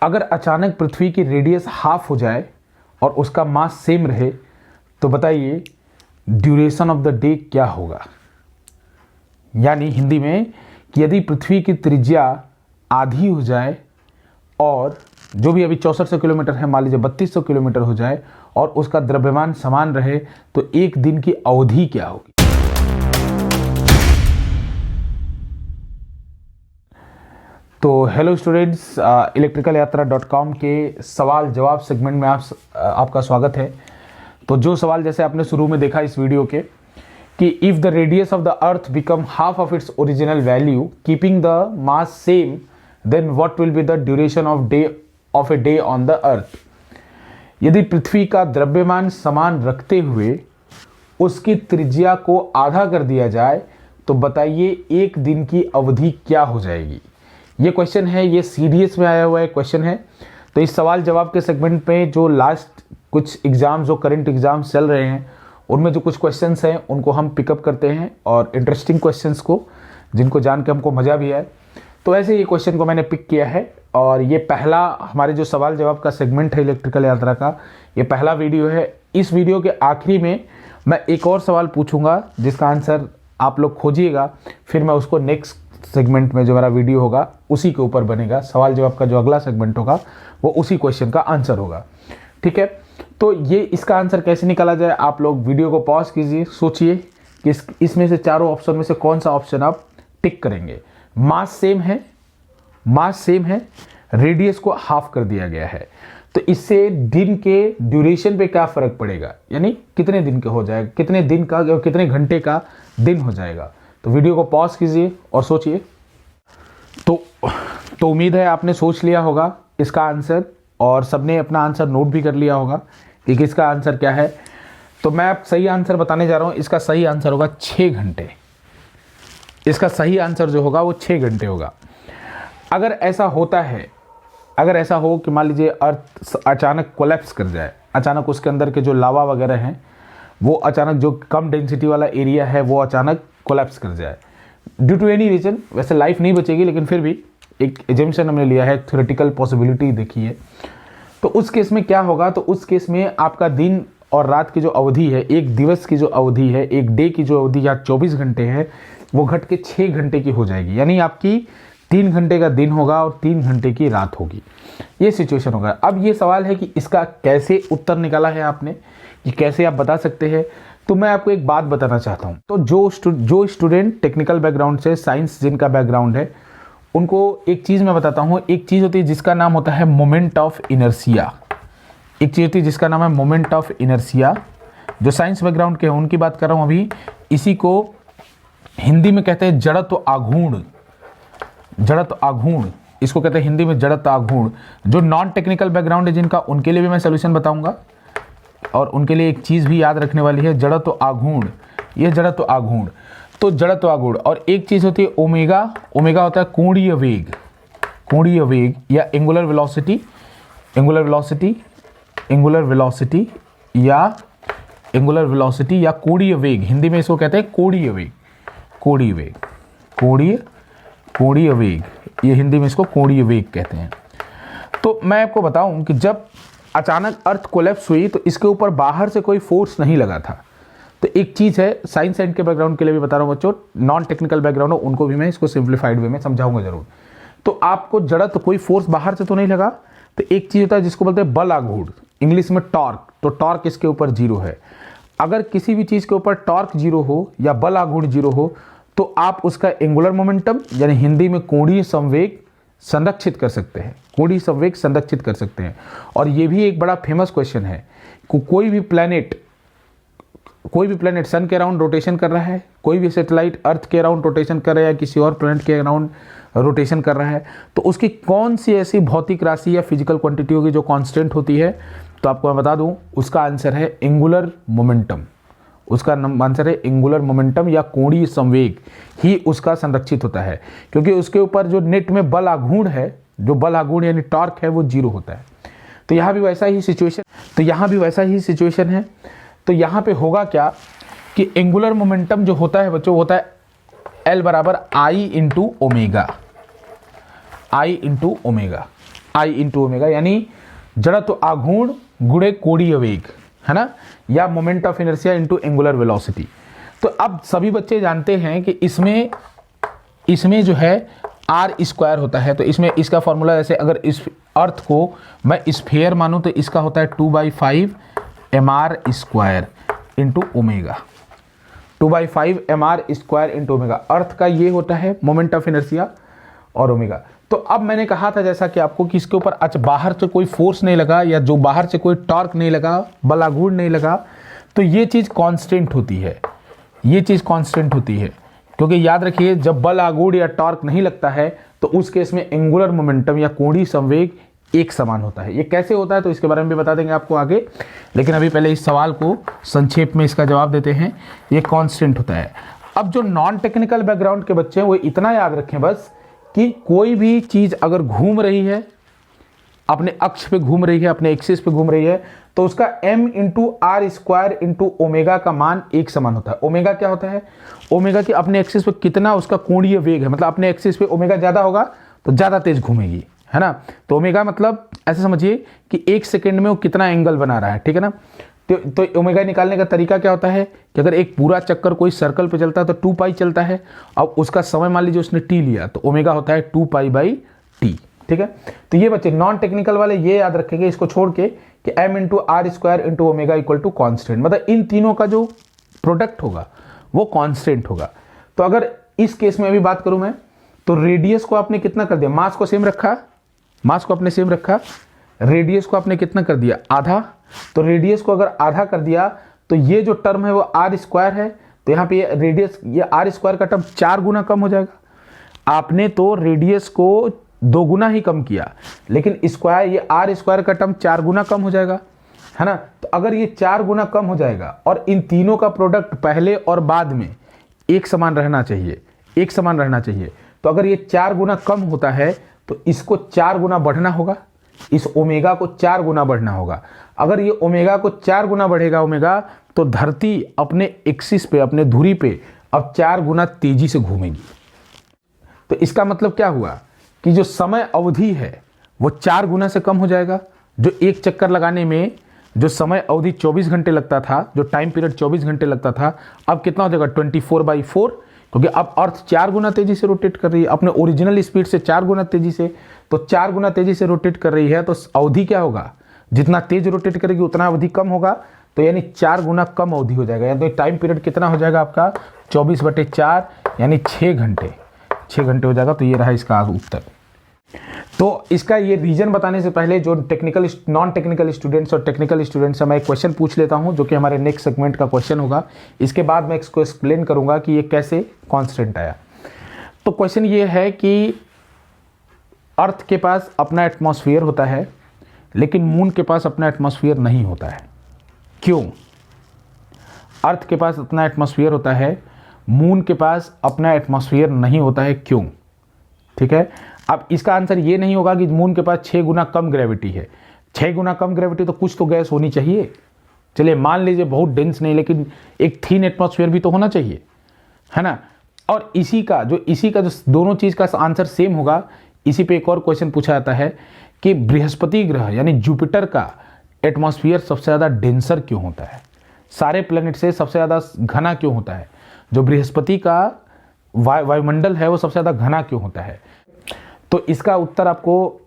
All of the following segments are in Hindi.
अगर अचानक पृथ्वी की रेडियस हाफ हो जाए और उसका मास सेम रहे तो बताइए ड्यूरेशन ऑफ द डे क्या होगा। यानी हिंदी में कि यदि पृथ्वी की त्रिज्या आधी हो जाए और जो भी अभी 6400 किलोमीटर है मान लीजिए 3200 किलोमीटर हो जाए और उसका द्रव्यमान समान रहे तो एक दिन की अवधि क्या होगी। तो हेलो स्टूडेंट्स, electricalyatra.com के सवाल जवाब सेगमेंट में आपका स्वागत है। तो जो सवाल जैसे आपने शुरू में देखा इस वीडियो के कि if the radius of the earth become half of its original value keeping the mass same then what will be the duration of a day on the earth. यदि पृथ्वी का द्रव्यमान समान रखते हुए उसकी त्रिज्या को आधा कर दिया जाए तो बताइए एक दिन की अवधि क्या हो जाएगी। ये क्वेश्चन है, ये सीडीएस में आया हुआ है क्वेश्चन है। तो इस सवाल जवाब के सेगमेंट पे जो लास्ट कुछ एग्जाम जो करंट एग्जाम्स चल रहे हैं उनमें जो कुछ क्वेश्चंस हैं उनको हम पिकअप करते हैं और इंटरेस्टिंग क्वेश्चंस को जिनको जान के हमको मज़ा भी आए। तो ऐसे ये क्वेश्चन को मैंने पिक किया है और ये पहला हमारे जो सवाल जवाब का सेगमेंट है इलेक्ट्रिकल यात्रा का, ये पहला वीडियो है। इस वीडियो के आखिरी में मैं एक और सवाल पूछूंगा जिसका आंसर आप लोग खोजिएगा, फिर मैं उसको नेक्स्ट सेगमेंट में जो मेरा वीडियो होगा उसी के ऊपर बनेगा। सवाल जवाब का जो अगला सेगमेंट होगा वो उसी क्वेश्चन का आंसर होगा, ठीक है। तो ये इसका आंसर कैसे निकाला जाए, आप लोग वीडियो को पॉज कीजिए, सोचिए कि इसमें से चारों ऑप्शन में से कौन सा ऑप्शन आप टिक करेंगे। मास सेम है, रेडियस को हाफ कर दिया गया है, तो इससे दिन के ड्यूरेशन पे क्या फर्क पड़ेगा, यानी कितने दिन का हो जाएगा, कितने दिन का कितने घंटे का दिन हो जाएगा। तो वीडियो को पॉज कीजिए और सोचिए। तो उम्मीद है आपने सोच लिया होगा इसका आंसर और सबने अपना आंसर नोट भी कर लिया होगा कि किसका आंसर क्या है। तो मैं अब सही आंसर बताने जा रहा हूँ। इसका सही आंसर होगा 6 घंटे। इसका सही आंसर जो होगा वो 6 घंटे होगा। अगर ऐसा होता है, अगर ऐसा हो कि मान लीजिए अर्थ अचानक कोलैप्स कर जाए, अचानक उसके अंदर के जो लावा वगैरह हैं वो अचानक जो कम डेंसिटी वाला एरिया है वो अचानक कोलैप्स कर जाए ड्यू टू एनी रीजन, वैसे लाइफ नहीं बचेगी लेकिन फिर भी एक एजम्पशन हमने लिया है, थ्योरेटिकल पॉसिबिलिटी देखी है। तो उस केस में क्या होगा, तो उस केस में आपका दिन और रात की जो अवधि है, एक दिवस की जो अवधि है, एक डे की जो अवधि या 24 घंटे है वो घट के 6 घंटे की हो जाएगी। यानी आपकी 3 घंटे का दिन होगा और 3 घंटे की रात होगी। ये सिचुएशन होगा। अब ये सवाल है कि इसका कैसे उत्तर निकाला है आपने, कि कैसे आप बता सकते हैं। तो मैं आपको एक बात बताना चाहता हूँ। तो जो स्टूडेंट टेक्निकल बैकग्राउंड से, साइंस जिनका बैकग्राउंड है, उनको एक चीज़ मैं बताता हूँ। एक चीज़ होती है जिसका नाम होता है मोमेंट ऑफ इनर्शिया। एक चीज़ होती है जिसका नाम है मोमेंट ऑफ इनर्शिया। जो साइंस बैकग्राउंड के हैं उनकी बात कर रहा हूँ अभी। इसी को हिंदी में कहते हैं जड़त्व आघूर्ण। जड़त्व आघूर्ण इसको कहते हैं हिंदी में जड़त्व आघूर्ण। जो नॉन टेक्निकल बैकग्राउंड है जिनका, उनके लिए भी मैं सोल्यूशन बताऊंगा और उनके लिए एक चीज़ भी याद रखने वाली है, जड़त्व आघूर्ण। ये जड़त्व आघूर्ण, तो जड़त्व आघूर्ण। और एक चीज़ होती है ओमेगा। ओमेगा होता है कोणीय वेग, कोणीय वेग या angular velocity, angular velocity, angular velocity या एंगुलर वेलोसिटी या कोणीय वेग। हिंदी में इसको कहते हैं कोणीय वेग, कोणीय वेग, कोणीय वेग, ये हिंदी में इसको कोणीय वेग कहते हैं। तो मैं आपको बताऊं कि जब अचानक अर्थ कोलैप्स हुई तो इसके ऊपर बाहर से कोई फोर्स नहीं लगा था। तो एक चीज़ है, साइंस साइड के बैकग्राउंड के लिए भी बता रहा हूँ बच्चों, नॉन टेक्निकल बैकग्राउंड हो उनको भी मैं इसको सिंप्लीफाइड वे में समझाऊंगा जरूर। तो आपको जड़त्व कोई फोर्स बाहर से तो नहीं लगा। तो एक चीज़ होता है जिसको बोलते हैं बल आघूर्ण, इंग्लिश में टॉर्क। तो टॉर्क इसके ऊपर 0 है। अगर किसी भी चीज़ के ऊपर टॉर्क 0 हो या बल आघूर्ण 0 हो तो आप उसका एंगुलर मोमेंटम यानी हिंदी में कोणीय संवेग संरक्षित कर सकते हैं, कोणीय संवेग संरक्षित कर सकते हैं। और ये भी एक बड़ा फेमस क्वेश्चन है कि कोई भी प्लेनेट सन के अराउंड रोटेशन कर रहा है, कोई भी सैटेलाइट अर्थ के अराउंड रोटेशन कर रहा है या किसी और प्लेनेट के अराउंड रोटेशन कर रहा है, तो उसकी कौन सी ऐसी भौतिक राशि या फिजिकल क्वांटिटी होगी जो कांस्टेंट होती है। तो आपको मैं बता दूं उसका आंसर है एंगुलर मोमेंटम। उसका आंसर है एंगुलर मोमेंटम या कोणीय संवेग ही उसका संरक्षित होता है, क्योंकि उसके ऊपर जो नेट में बल आघूर्ण है, जो बल आघूर्ण यानी टॉर्क है वो 0 होता है। तो यहाँ भी वैसा ही सिचुएशन है। तो यहाँ पे होगा क्या कि एंगुलर मोमेंटम जो होता है बच्चों होता है L बराबर I into omega, I into omega. I into omega, यानी जड़त्व आघूर्ण गुणे कोणीय वेग, है ना, या moment of inertia into angular velocity. तो अब सभी बच्चे जानते हैं कि इसमें जो है आर स्क्वायर होता है, तो इसमें इसका फॉर्मूला जैसे अगर इस अर्थ को मैं स्फीयर मानूं तो इसका होता है 2/5 mr square into omega, 2/5 mr square into omega. Earth का ये होता है मोमेंट ऑफ इनर्शिया और ओमेगा। तो अब मैंने कहा था जैसा कि आपको कि इसके ऊपर अच्छा बाहर से कोई फोर्स नहीं लगा या जो बाहर से कोई टॉर्क नहीं लगा, बलाघूर्ण नहीं लगा, तो ये चीज़ कांस्टेंट होती है, ये चीज़ कांस्टेंट होती है। क्योंकि याद रखिए जब बल आघूर्ण या टॉर्क नहीं लगता है तो उस केस में एंगुलर मोमेंटम या कोणीय संवेग एक समान होता है। ये कैसे होता है तो इसके बारे में भी बता देंगे आपको आगे, लेकिन अभी पहले इस सवाल को संक्षेप में इसका जवाब देते हैं। ये कांस्टेंट होता है। अब जो नॉन टेक्निकल बैकग्राउंड के बच्चे हैं वो इतना याद रखें बस कि कोई भी चीज़ अगर घूम रही है, अपने अक्ष पे घूम रही है, अपने एक्सिस पे घूम रही है, तो उसका m into r square into omega का मान एक समान होता है। ओमेगा क्या होता है? ओमेगा की अपने एक्सिस पे कितना उसका कोणीय वेग है, मतलब अपने एक्सिस पे ओमेगा ज़्यादा होगा तो ज़्यादा तेज घूमेगी, है ना। तो ओमेगा मतलब ऐसे समझिए कि 1 सेकेंड में वो कितना एंगल बना रहा है, ठीक है ना। तो ओमेगा निकालने का तरीका क्या होता है कि अगर एक पूरा चक्कर कोई सर्कल पे चलता है तो 2 पाई चलता है, और उसका समय मान लीजिए उसने टी लिया तो ओमेगा होता है 2 पाई/t, ठीक है। तो ये बच्चे नॉन टेक्निकल वाले ये याद रखेंगे इसको छोड़ के कि m into r square into omega equal to constant, मतलब इन तीनों का जो प्रोडक्ट होगा वो कॉन्स्टेंट होगा। तो अगर इस केस में अभी बात करूं मैं, तो रेडियस को आपने कितना कर दिया, मास को सेम रखा, मास को आपने सेम रखा, रेडियस को आपने कितना कर दिया, आधा। तो रेडियस को अगर आधा कर दिया तो ये जो टर्म है वो आर स्क्वायर है, तो यहाँ पे रेडियस, ये आर स्क्वायर का टर्म 4 गुना कम हो जाएगा। आपने तो रेडियस को 2 गुना ही कम किया, लेकिन स्क्वायर, ये आर स्क्वायर का टर्म 4 गुना कम हो जाएगा, है ना। तो अगर ये 4 गुना कम हो जाएगा और इन तीनों का प्रोडक्ट पहले और बाद में एक समान रहना चाहिए, एक समान रहना चाहिए। तो अगर ये 4 गुना कम होता है तो इसको 4 गुना बढ़ना होगा, इस ओमेगा को 4 गुना बढ़ना होगा। अगर ये ओमेगा को 4 गुना बढ़ेगा ओमेगा, तो धरती अपने एक्सिस पे, अपने धुरी पे अब 4 गुना तेजी से घूमेगी। तो इसका मतलब क्या हुआ कि जो समय अवधि है वो 4 गुना से कम हो जाएगा। जो एक चक्कर लगाने में जो समय अवधि 24 घंटे लगता था, जो टाइम पीरियड 24 घंटे लगता था, अब कितना हो जाएगा 24/4, क्योंकि अब अर्थ 4 गुना तेजी से रोटेट कर रही है, अपने ओरिजिनल स्पीड से 4 गुना तेजी से। तो 4 गुना तेजी से रोटेट कर रही है तो अवधि क्या होगा, जितना तेज रोटेट करेगी उतना अवधि कम होगा, तो यानी 4 गुना कम अवधि हो जाएगा। यानी तो टाइम पीरियड कितना हो जाएगा आपका 24/4, यानी 6 घंटे, 6 घंटे हो जाएगा। तो ये रहा इसका उत्तर। तो इसका ये रीजन बताने से पहले जो नॉन टेक्निकल स्टूडेंट्स और टेक्निकल स्टूडेंट्स हैं, मैं एक क्वेश्चन पूछ लेता हूं जो कि हमारे नेक्स्ट सेगमेंट का क्वेश्चन होगा। इसके बाद मैं इसको एक्सप्लेन करूंगा कि ये कैसे कांस्टेंट आया। तो क्वेश्चन ये है कि अर्थ के पास अपना एटमॉस्फेयर होता है लेकिन मून के पास अपना एटमॉस्फेयर नहीं होता है, क्यों? अर्थ के पास अपना एटमॉस्फेयर होता है, मून के पास अपना एटमॉस्फेयर नहीं होता है, क्यों? ठीक है। अब इसका आंसर ये नहीं होगा कि मून के पास 6 गुना कम ग्रेविटी है। 6 गुना कम ग्रेविटी तो कुछ तो गैस होनी चाहिए। चलिए मान लीजिए बहुत डेंस नहीं, लेकिन एक थिन एटमॉस्फेयर भी तो होना चाहिए, है ना। और इसी का जो दोनों चीज़ का आंसर सेम होगा। इसी पे एक और क्वेश्चन पूछा जाता है कि बृहस्पति ग्रह यानी जुपिटर का एटमॉस्फेयर सबसे ज़्यादा डेंसर क्यों होता है, सारे प्लेनेट से सबसे ज़्यादा घना क्यों होता है, जो बृहस्पति का वायुमंडल है वो सबसे ज़्यादा घना क्यों होता है। तो इसका उत्तर आपको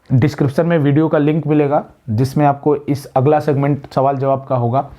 डिस्क्रिप्शन में वीडियो का लिंक मिलेगा, जिसमें आपको इस अगला सेगमेंट सवाल जवाब का होगा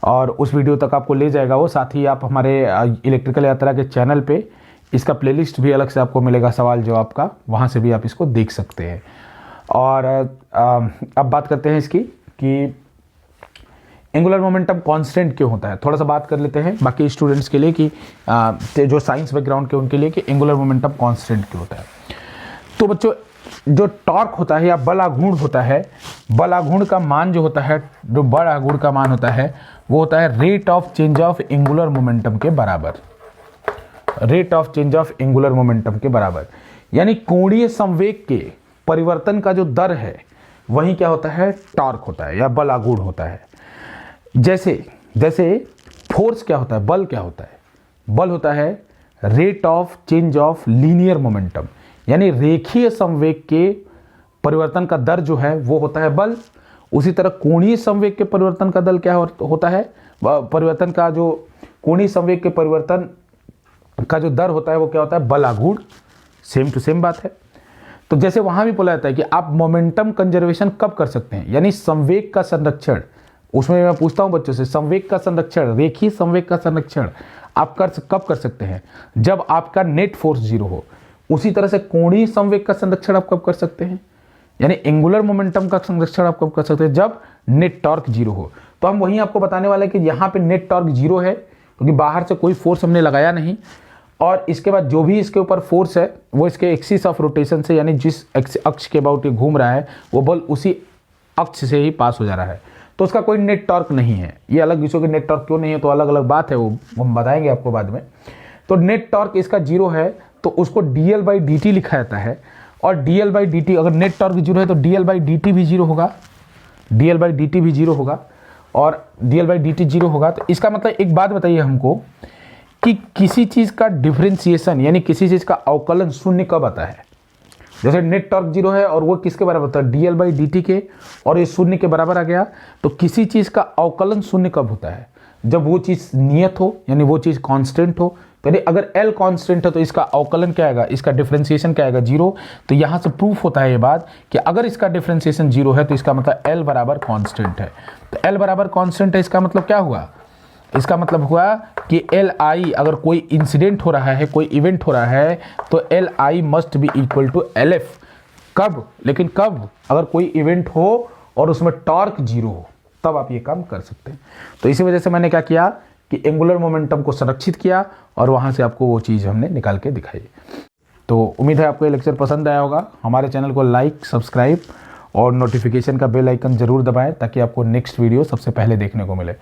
और उस वीडियो तक आपको ले जाएगा वो। साथ ही आप हमारे इलेक्ट्रिकल यात्रा के चैनल पे इसका प्लेलिस्ट भी अलग से आपको मिलेगा सवाल जवाब का, वहाँ से भी आप इसको देख सकते हैं। और अब बात करते हैं इसकी कि एंगुलर मोमेंटम कांस्टेंट क्यों होता है। थोड़ा सा बात कर लेते हैं बाकी स्टूडेंट्स के लिए कि जो साइंस बैकग्राउंड के उनके लिए कि एंगुलर मोमेंटम कांस्टेंट क्यों होता है। तो बच्चों जो टॉर्क होता है या बल आघूर्ण होता है, बल आघूर्ण का मान जो होता है, जो बल आघूर्ण का मान होता है वो होता है rate of change of angular momentum के बराबर, rate of change of angular momentum के बराबर। यानी कोणीय संवेग के परिवर्तन का जो दर है वही क्या होता है, टॉर्क होता है या बल आघूर्ण होता है। जैसे फोर्स क्या होता है, बल क्या होता है, बल होता है rate of change of linear momentum, यानी रेखीय संवेग के परिवर्तन का दर जो है वो होता है बल। उसी तरह कोणीय संवेग के परिवर्तन का दर क्या होता है, परिवर्तन का जो कोणीय संवेग के परिवर्तन का जो दर होता है वो क्या होता है, बल आघूर्ण। सेम टू सेम बात है। तो जैसे वहां भी बोला जाता है कि आप मोमेंटम कंजर्वेशन कब कर सकते हैं, यानी संवेग का संरक्षण। उसमें मैं पूछता हूं बच्चों से, संवेग का संरक्षण, रेखीय संवेग का संरक्षण आप कब कर सकते हैं, जब आपका नेट फोर्स 0 हो। उसी तरह से कोणीय संवेग का संरक्षण आप कब कर सकते हैं, यानी एंगुलर मोमेंटम का संरक्षण आप कब कर सकते हैं, जब नेट टॉर्क 0 हो। तो हम वहीं आपको बताने वाले हैं कि यहाँ पे नेट टॉर्क 0 है क्योंकि बाहर से कोई फोर्स हमने लगाया नहीं, और इसके बाद जो भी इसके ऊपर फोर्स है वो इसके एक्सिस ऑफ रोटेशन से, यानी जिस अक्ष के अबाउट ये घूम रहा है वो बल उसी अक्ष से ही पास हो जा रहा है। तो उसका कोई नेट टॉर्क नहीं है। ये अलग विषयों के नेट टॉर्क क्यों नहीं है तो अलग अलग बात है, वो हम बताएंगे आपको बाद में। तो नेट टॉर्क इसका 0 है तो उसको dl/dt लिखा जाता है, और dl/dt अगर नेट टॉर्क 0 है तो dl/dt भी 0 होगा, dl/dt भी 0 होगा, और dl/dt 0 होगा। तो इसका मतलब एक बात बताइए हमको कि किसी चीज़ का डिफरेंशिएशन यानी किसी चीज़ का अवकलन शून्य कब आता है। जैसे नेट टॉर्क 0 है और वो किसके बराबर होता है, dl/dt के, और ये शून्य के बराबर आ गया। तो किसी चीज़ का अवकलन शून्य कब होता है, जब वो चीज़ नियत हो, यानी वो चीज़ कांस्टेंट हो। तो यानी अगर L कांस्टेंट है तो इसका अवकलन क्या आएगा, इसका डिफरेंशिएशन क्या आएगा, 0। तो यहाँ से प्रूफ होता है ये बात कि अगर इसका डिफरेंशिएशन 0 है तो इसका मतलब L बराबर कांस्टेंट है। तो L बराबर कांस्टेंट है, इसका मतलब क्या हुआ, इसका मतलब हुआ कि Li अगर कोई इंसिडेंट हो रहा है, कोई इवेंट हो रहा है, तो Li must be equal to Lf। कब, लेकिन कब, अगर कोई इवेंट हो और उसमें टॉर्क 0 हो तब आप ये काम कर सकते हैं। तो इसी वजह से मैंने क्या किया कि एंगुलर मोमेंटम को संरक्षित किया और वहाँ से आपको वो चीज़ हमने निकाल के दिखाई। तो उम्मीद है आपको ये लेक्चर पसंद आया होगा। हमारे चैनल को लाइक, सब्सक्राइब और नोटिफिकेशन का बेल आइकन जरूर दबाएं ताकि आपको नेक्स्ट वीडियो सबसे पहले देखने को मिले।